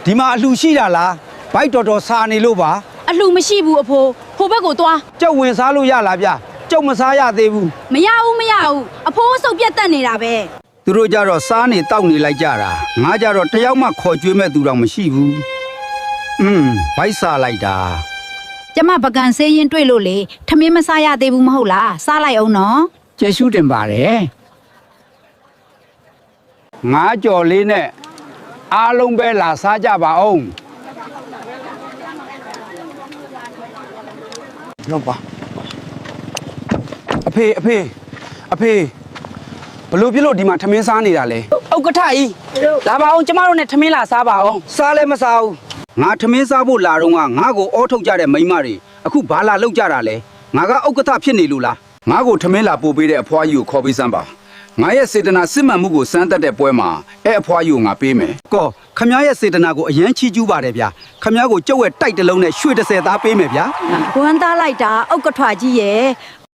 ဒီမှာအလှရှိတာလားဘိုက်တော်တော်စာနေလို့ပါ အလှမရှိဘူးအဖိုးဟိုဘက်ကိုသွား ကျုပ်ဝင်စားလို့ရလားဗျကျုပ်မစားရသေးဘူး မရဘူးအဖိုးစုပ်ပြတ်တက်နေတာပဲ သူတို့ကြတော့စားနေတောက်နေလိုက်ကြတာငါကြတော့တယောက်မှခေါ်ကြွေးမဲ့သူတော့မရှိဘူးဘိုက်စားလိုက်တာ ကျမပကံဆေးရင်တွေ့လို့လေထမင်းမစားရသေးဘူးမဟုတ်လားစားလိုက်အောင်နော် ကျေးဇူးတင်ပါတယ် ငါကြော်လေးနဲ့အားလုံးပဲလာစားကြပါအောင် လောက်ပါအဖေဘလို့ပြလို့ဒီမှာထမင်းစားနေတာလဲ ဥက္ကဋ္ဌကြီးလာပါအောင်ကျမတို့နဲ့ထမင်းလာစားပါအောင် စားလဲမစားဘူးငါထမင်းစားဖို့လာတော့ငါ့ကိုအောထုတ်ကြတဲ့မိန်းမတွေအခုဘာလာလောက်ကြတာလဲငါကဥက္ကဋ္ဌဖြစ်နေလို့လား ငါ့ကိုထမင်းလာပို့ပေးတဲ့အဖွားကြီးကိုခေါ်ပေးစမ်းပါငါရဲ့စေတနာစစ်မှန်မှုကိုစမ်းသပ်တဲ့ပွဲမှာအဲ့အဖွားကြီးကိုငါပေးမယ် ကောခမ ्या ရဲ့စေတနာကိုအရန်ချီးကျူးပါတယ်ဗျာခမ ्या ကိုကျုပ်ရဲ့တိုက်တလုံးနဲ့ရွှေ30သားပေးမယ်ဗျာ ဝမ်းသားလိုက်တာဥက္ကဋ္ဌကြီးရဲ့